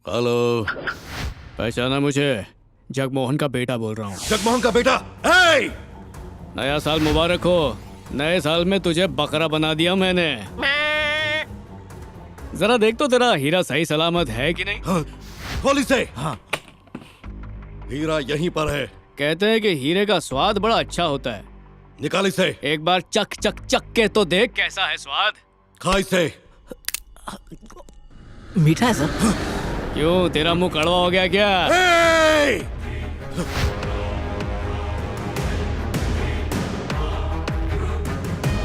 Hello, पहचाना मुझे? जगमोहन का बेटा बोल रहा हूँ। जगमोहन का बेटा। हे! नया साल मुबारक हो। नए साल में तुझे बकरा बना दिया मैंने। जरा देख तो तेरा हीरा सही सलामत है कि नहीं। हाँ, खोल इसे। हाँ। हीरा यहीं पर है। कहते हैं कि हीरे का स्वाद बड़ा अच्छा होता है। निकाल इसे। एक बार चक चक चक के तो देख कैसा है स्वाद। खा इसे। मीठा है सर। क्यों, तेरा मुंह कड़वा हो गया क्या? हे!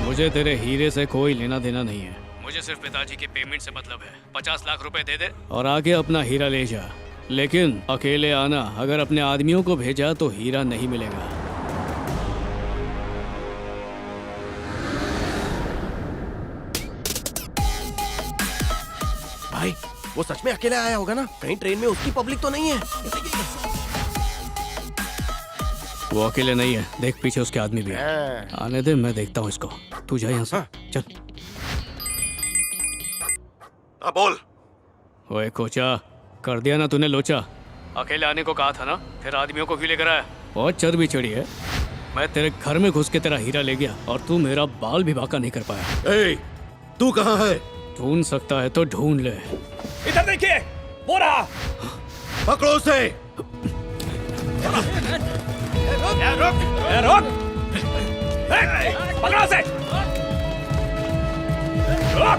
मुझे तेरे हीरे से कोई लेना देना नहीं है। मुझे सिर्फ पिताजी की पेमेंट से मतलब है। 50 लाख रुपए दे दे और आके अपना हीरा ले जा। लेकिन अकेले आना, अगर अपने आदमियों को भेजा तो हीरा नहीं मिलेगा। भाई वो सच में अकेले आया होगा ना? कहीं ट्रेन में उसकी पब्लिक तो नहीं है? वो अकेले नहीं है, देख पीछे उसके आदमी भी है। आने दे, मैं देखता हूँ इसको। तू जा यहाँ से। चल। बोल। ओए कोचा, कर दिया ना तूने लोचा। अकेले आने को कहा था ना, फिर आदमियों को क्यों लेकर आया? बहुत चर्बी चढ़ी है। मैं तेरे घर में घुस के तेरा हीरा ले गया और तू मेरा बाल भी बांका नहीं कर पाया। ए, तू कहाँ है? ढूंढ सकता है तो ढूंढ ले। इधर देखिए, वो रहा। पकड़ो उसे। रुक, रुक। पकड़ो उसे। रुक।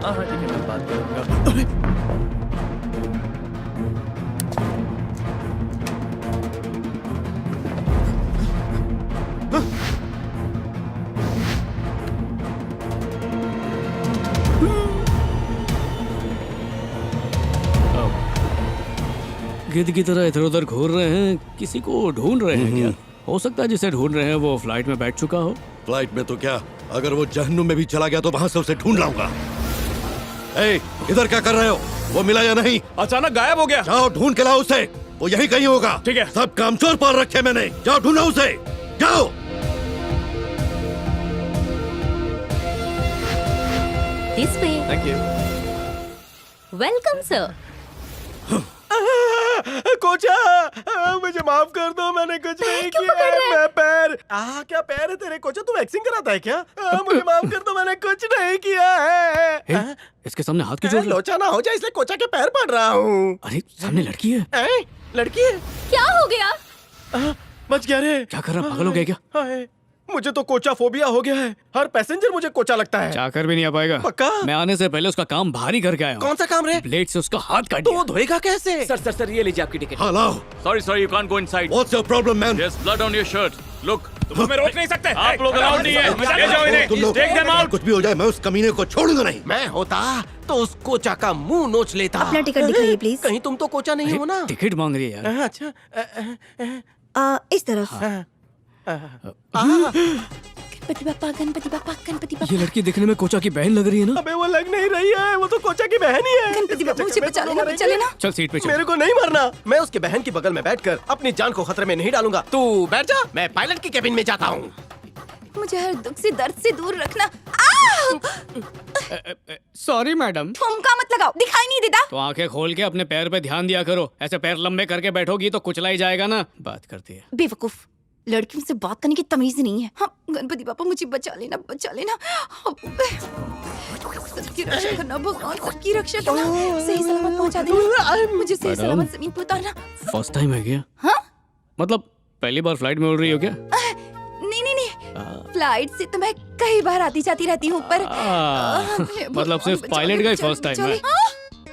हाँ ठीक है, मैं बात करूंगा। गिद्ध की तरह इधर उधर घूर रहे हैं, किसी को ढूंढ रहे हैं क्या? हो सकता है जिसे ढूंढ रहे हैं वो फ्लाइट में बैठ चुका हो। फ्लाइट में तो क्या, अगर वो जहन्नुम में भी चला गया तो वहां से उसे ढूंढ लाऊंगा। ए, इधर क्या कर रहे हो? वो मिला या नहीं? अचानक गायब हो गया। जाओ ढूंढ के लाओ उसे। वो यहीं कहीं होगा। ठीक है। सब कामचोर पाल रखे मैंने। जाओ ढूंढो उसे। जाओ। This way. Thank you. Welcome, sir. कोचा, मुझे माफ कर दो, मैंने कुछ नहीं क्यों किया पकड़ रहे है। हैं? मैं पैर। क्या पैर है तेरे? कोचा तू वैक्सिंग कराता है क्या? मुझे माफ कर दो, मैंने कुछ नहीं किया है। हे, इसके सामने हाथ क्यों जोड़ रहे हो? लोचा ना हो जाए इसलिए कोचा के पैर पड़ रहा हूँ। अरे सामने लड़की है। लड़की है? क्या हो गया? बच गया रे। क्या कर रहा, पागल हो गया क्या? हाय, मुझे तो कोचा फोबिया हो गया है। हर पैसेंजर मुझे कोचा लगता है। चाकर भी नहीं आ पाएगा। पक्का? मैं आने से पहले उसका काम भारी करके आया हूँ। कौन सा काम रे? ब्लेड से उसका हाथ काट तो दिया। वो धोएगा कैसे? सर ये लीजिए आपकी टिकट। हाँ लाओ। Sorry, sir, you can't go inside. What's your problem, man? There's blood on your shirt. Look, तुम हमें रोक नहीं सकते। आप लोग Hey, अलाउड नहीं है। ले जाओ इन्हें। तुम लोग, Take them out. कुछ भी हो जाए मैं उस कमीने को छोड़ूंगा नहीं। मैं होता तो उस कोचा का मुंह नोच लेता। अपना टिकट दिखाइए प्लीज। कहीं तुम तो कोचा नहीं हो ना? टिकट मांग रही है यार। अच्छा। इस तरफ। गणपति बापा, गणपति बापा, गणपति बापा। ये लड़की दिखने में कोचा की बहन लग रही है ना? अबे वो लग नहीं रही है, वो तो कोचा की बहन ही है। गणपति बापा मुझे बचा लेना, बचा लेना। चल सीट पे चल। मेरे को नहीं मरना। मैं उसके बहन की बगल में बैठकर अपनी जान को खतरे में नहीं डालूंगा। तू बैठ जा, मैं पायलट की केबिन में जाता हूँ। मुझे हर दुख से, दर्द से दूर रखना। Sorry madam. ठुमका मत लगाओ, दिखाई नहीं देता। तो आंखें खोल के अपने पैर पे ध्यान दिया करो। ऐसे पैर लंबे करके बैठोगी तो कुचला ही जाएगा ना। बात करती है। बेवकूफ, लड़कियों से बात करने की तमीज नहीं है। हाँ, गणपति बापा मुझे बचा लेना, बचा लेना। सबकी रक्षा करना भगवान, सबकी रक्षा करना। सही सलामत पहुंचा देना, मुझे सही मैडम। सलामत जमीन पे उतारना। फर्स्ट टाइम है क्या? हाँ? मतलब पहली बार फ्लाइट में उड़ रही हो क्या? नहीं नहीं नहीं, फ्लाइट से तो मैं कई बार आती जाती रहती हूँ, पर मतलब सिर्फ पायलट का ही फर्स्ट टाइम है।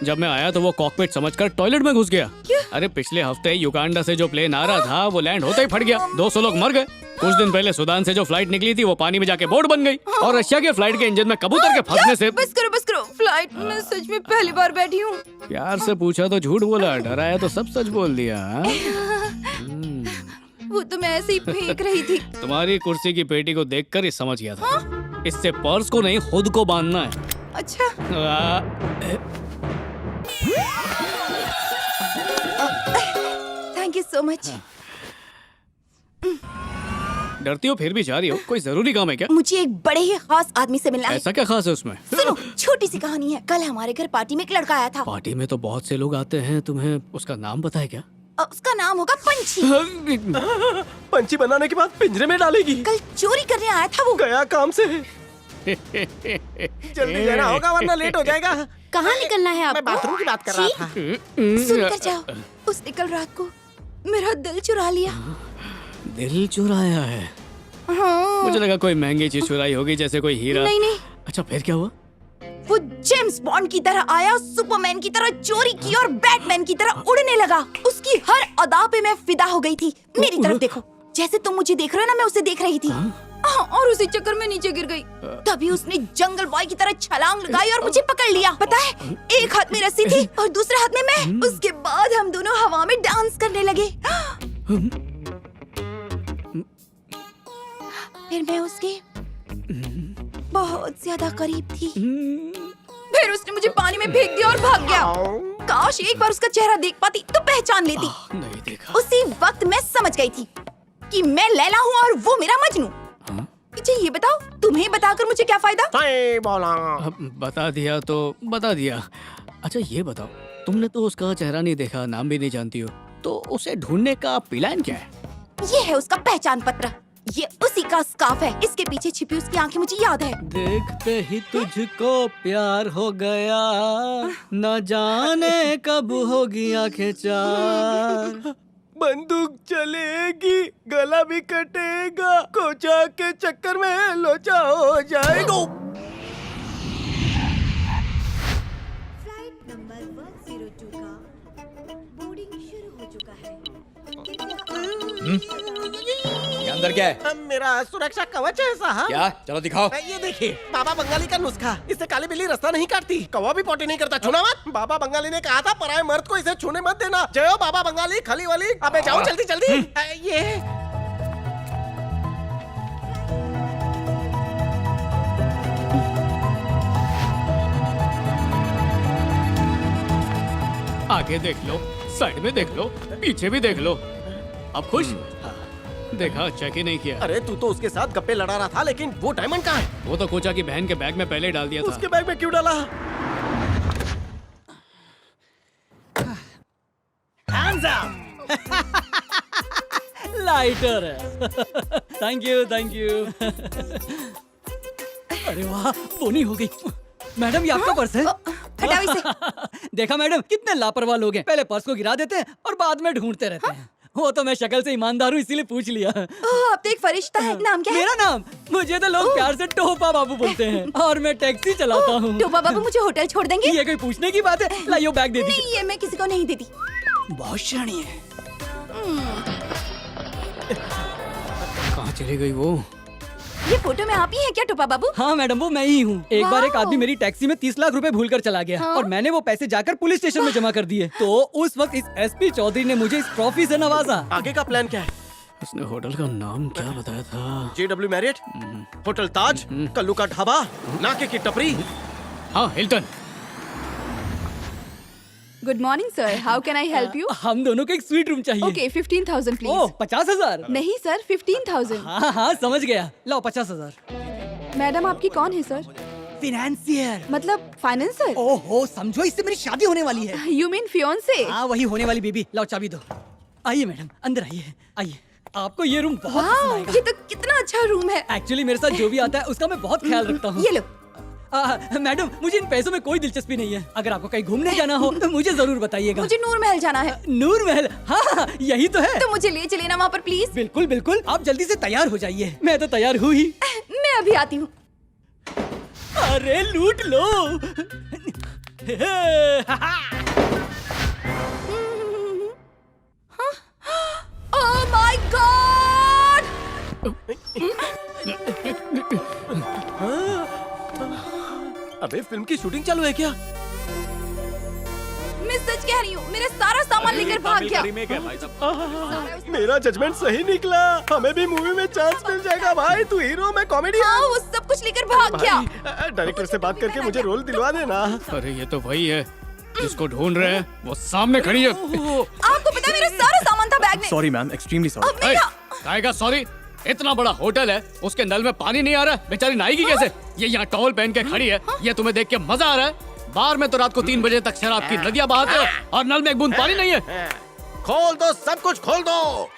जब मैं आया तो वो कॉकपिट समझकर टॉयलेट में घुस गया। अरे पिछले हफ्ते युगांडा से जो प्लेन आ रहा था वो लैंड होते ही फट गया। 200 लोग मर गए। कुछ दिन पहले सूडान से जो फ्लाइट निकली थी वो पानी में जाके बोट बन गई। और रशिया के फ्लाइट के इंजन में कबूतर के फंसने से। बस करो, फ्लाइट में सच में पहली बार बैठी हूँ। प्यार से पूछा तो झूठ बोला, डराया तो सब सच बोल दिया। वो तो मैं ऐसे ही फेंक रही थी। तुम्हारी कुर्सी की पेटी को देखकर ही समझ गया था। इससे पर्स को नहीं खुद को बांधना है। अच्छा थैंक यू सो मच। डरती हो फिर भी जा रही हो, कोई जरूरी काम है क्या? मुझे एक बड़े ही खास आदमी से मिलना है। ऐसा क्या खास है उसमें? सुनो, छोटी सी कहानी है। कल हमारे घर पार्टी में एक लड़का आया था। पार्टी में तो बहुत से लोग आते हैं, तुम्हें उसका नाम पता है क्या? उसका नाम होगा पंछी। पंछी बनाने के बाद पिंजरे में डालेगी। कल चोरी करने आया था वो। गया काम से। जल्दी जाना होगा वरना लेट हो जाएगा। कहाँ निकलना है आपको? मैं बाथरूम की बात कर रहा था। सुनकर जाओ, उसने कल रात को मेरा दिल चुरा लिया। दिल चुराया है? हाँ। मुझे लगा कोई महंगी चीज चुराई होगी, जैसे कोई हीरा। नहीं नहीं, अच्छा फिर क्या हुआ? वो जेम्स बॉन्ड की तरह आया, सुपरमैन की तरह चोरी की और बैटमैन की तरह उड़ने लगा। उसकी हर अदा पे मैं फिदा हो गई थी। मेरी तरफ देखो, जैसे तुम मुझे देख रहे हो ना, मैं उसे देख रही थी। और उसी चक्कर में नीचे गिर गई। तभी उसने जंगल बॉय की तरह छलांग लगाई और मुझे पकड़ लिया। पता है, एक हाथ में रस्सी थी और दूसरे हाथ में मैं। उसके बाद हम दोनों हवा में डांस करने लगे। फिर मैं उसके बहुत ज्यादा करीब थी। फिर उसने मुझे पानी में फेंक दिया और भाग गया। काश एक बार उसका चेहरा देख पाती तो पहचान लेती। नहीं देखा। उसी वक्त मैं समझ गई थी कि मैं लैला हूँ और वो मेरा मजनू। मुझे ये बताओ, तुम्हें बताकर मुझे क्या फायदा? सही बोला। अब बता दिया तो बता दिया। अच्छा ये बताओ, तुमने तो उसका चेहरा नहीं देखा, नाम भी नहीं जानती हो, तो उसे ढूंढने का प्लान क्या है? ये है उसका पहचान पत्र। ये उसी का स्कार्फ है। इसके पीछे छिपी उसकी आंखें मुझे याद है। देखते ही तुझको प्यार हो गया, न जाने कब होगी आंखें चार। बंदूक चलेगी, गला भी कटेगा, कोचा के चक्कर में लोचा हो जाएगा। फ्लाइट नंबर 102 का बोर्डिंग शुरू हो चुका है। अंदर क्या है? मेरा सुरक्षा कवच है साहब। क्या? चलो दिखाओ। ये देखिए, बाबा बंगाली का नुस्खा। इससे काली बिल्ली रास्ता नहीं काटती, कौवा भी पोटी नहीं करता। छूना मत। बाबा बंगाली ने कहा था पराये मर्द को इसे छूने मत देना। जय हो बाबा बंगाली, खली वाली। अबे जाओ जल्दी जल्दी। ये आगे देख लो, साइड में देख लो, पीछे भी देख लो। अब खुश? देखा, चेक ही नहीं किया। अरे तू तो उसके साथ गप्पे लड़ा रहा था, लेकिन वो डायमंड कहाँ है? वो तो कोचा की बहन के बैग में पहले ही डाल दिया था। उसके बैग में क्यों डाला? लाइटर है। Thank you thank you. अरे वाह, बोनी हो गई। मैडम ये आपका पर्स है। हटाओ इसे। देखा मैडम, कितने लापरवाह लोग हैं। पहले पर्स को गिरा देते हैं और बाद में ढूंढते रहते हैं। वो तो मैं शक्ल से ईमानदार हूँ, इसीलिए पूछ लिया। ओह, अब तो एक फरिश्ता है। नाम क्या है? मेरा नाम? मुझे तो लोग प्यार से टोपा बाबू बोलते हैं और मैं टैक्सी चलाता हूँ। टोपा बाबू मुझे होटल छोड़ देंगे? ये कोई पूछने की बात है? लाइयो बैग दे दीजिए। नहीं, ये मैं किसी को नहीं देती। बहुत शानी है। कहाँ चली गई वो? ये फोटो में आप ही हैं क्या टोपा बाबू? हाँ मैडम, वो मैं ही हूँ। एक बार एक वाओ। आदमी मेरी टैक्सी में 30 लाख रुपए भूल कर चला गया। हाँ? और मैंने वो पैसे जाकर पुलिस स्टेशन में जमा कर दिए। तो उस वक्त इस एसपी चौधरी ने मुझे इस ट्रॉफी से नवाजा। आगे का प्लान क्या है? उसने होटल का नाम क्या बताया था? JW मैरियट, होटल ताज, कल्लू का ढाबा, नाके की टपरी। हाँ, Hilton. Good morning sir, how can I help you? हम दोनों को एक स्वीट रूम चाहिए। Okay 15,000 oh, please. 50,000? नहीं सर, 15,000। हाँ हाँ समझ गया। लाओ 50,000। मैडम आपकी कौन है सर? फिनेंशियर। मतलब फाइनेंसर? ओहो, समझो इससे मेरी शादी होने वाली है। You mean fiancee? हाँ, वही होने वाली बेबी। लाओ चाबी दो। आइए मैडम, अंदर आइए। आइए, आपको ये रूम बहुत पसंद वाह, आएगा। ये तो कितना अच्छा रूम है। एक्चुअली मेरे साथ जो भी आता है उसका मैं बहुत ख्याल रखता हूँ। ये लो। मैडम, मुझे इन पैसों में कोई दिलचस्पी नहीं है। अगर आपको कहीं घूमने जाना हो तो मुझे जरूर बताइएगा। मुझे नूर महल जाना है। नूर महल? हाँ, यही तो है। तो मुझे ले चले ना वहाँ पर प्लीज। बिल्कुल बिल्कुल, आप जल्दी से तैयार हो जाइए। मैं तो तैयार हूँ ही। मैं अभी आती हूँ। अरे लूट लो। Oh my god! अबे फिल्म की शूटिंग चालू है क्या? मैं सच कह रही हूँ, मेरा सारा सामान लेकर भाग गया। रीमेक है भाई साहब। मेरा जजमेंट सही निकला। हमें भी मूवी में चांस मिल जाएगा भाई। तू हीरो, मैं कॉमेडी। हाँ, वो सब कुछ लेकर भाग गया। डायरेक्टर से बात करके मुझे रोल दिलवा देना। अरे ये तो वही है जिसको ढूंढ रहे हैं, वो सामने खड़ी है। आपको पता है मेरा सारा सामान था बैग में। Sorry ma'am, extremely sorry. अब मेरा काहेगा सॉरी? इतना बड़ा होटल है, उसके नल में पानी नहीं आ रहा है, बेचारी नहाएगी कैसे? ये यहाँ टॉवल पहन के खड़ी है, ये तुम्हें देख के मजा आ रहा है? बार में तो रात को 3 बजे तक शराब की नदियाँ बहाते हो और नल में एक बूंद पानी नहीं है। खोल दो, सब कुछ खोल दो।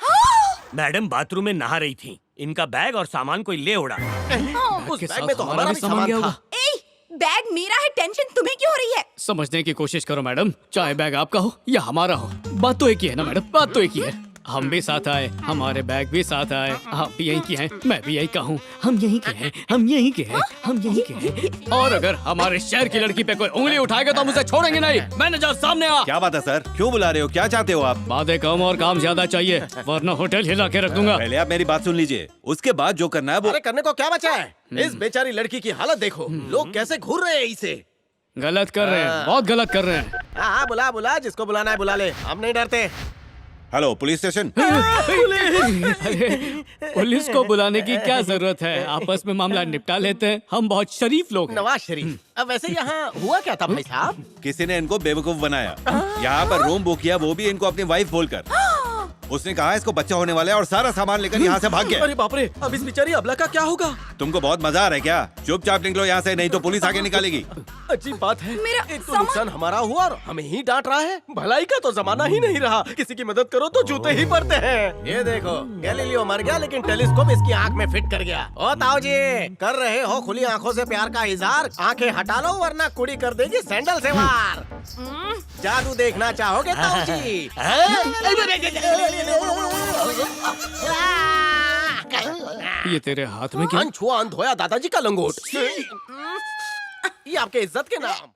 मैडम बाथरूम में नहा रही थी, इनका बैग और सामान कोई ले उड़ा। उस बैग में तो हमारा भी सामान गया था। होगा। ए, बैग मेरा है, टेंशन तुम्हें क्यों हो रही है? समझने की कोशिश करो मैडम, चाहे बैग आपका हो या हमारा हो, बात तो एक ही है ना मैडम, बात तो एक ही है। हम भी साथ आए, हमारे बैग भी साथ आए, आप भी यहीं की हैं, मैं भी यहीं का हूँ, हम यहीं के हैं, हम यहीं के हैं, हम यहीं के हैं। और अगर हमारे शहर की लड़की पे कोई उंगली उठाएगा तो हम उसे छोड़ेंगे नहीं। मैनेजर सामने आ। क्या बात है सर, क्यों बुला रहे हो, क्या चाहते हो आप? बातें कम और काम ज्यादा चाहिए, वरना होटल हिला के रख दूंगा। पहले आप मेरी बात सुन लीजिए, उसके बाद जो करना है वो। अरे करने को क्या बचा है? इस बेचारी लड़की की हालत देखो, लोग कैसे घूर रहे हैं इसे। गलत कर रहे हैं, बहुत गलत कर रहे हैं। हाँ, बुला बुला, जिसको बुलाना है बुला ले, हम नहीं डरते। Hello police station. पुलिस को बुलाने की क्या जरूरत है, आपस में मामला निपटा लेते हैं, हम बहुत शरीफ लोग हैं। नवाज शरीफ। अब वैसे यहाँ हुआ क्या था भाई साहब? किसी ने इनको बेवकूफ बनाया, यहाँ पर रूम बुक किया, वो भी इनको अपनी वाइफ बोलकर। उसने कहा इसको बच्चा होने वाला है और सारा सामान लेकर यहाँ से भाग गया। अरे बाप रे, अब इस बेचारी अबला का क्या होगा? तुमको बहुत मजा आ रहा है क्या? चुपचाप निकलो यहाँ से, नहीं तो पुलिस आगे निकालेगी। अजीब बात है, मेरा एक तो सामान- नुकसान हमारा हुआ और हमें ही डांट रहा है। भलाई का तो जमाना ही नहीं रहा, किसी की मदद करो तो जूते ही पड़ते हैं। ये देखो, गैलीलियो मर गया लेकिन टेलीस्कोप इसकी आंख में फिट कर गया। ओ ताऊ जी, कर रहे हो खुली आंखों से प्यार का इजहार? आंखें हटा लो वरना कुड़ी कर देगी सैंडल से वार। जादू देखना चाहोगे ताऊ जी? ये तेरे हाथ में क्या? अनछुआ अनधोया दादाजी का लंगोट। ये आपके इज्जत के नाम।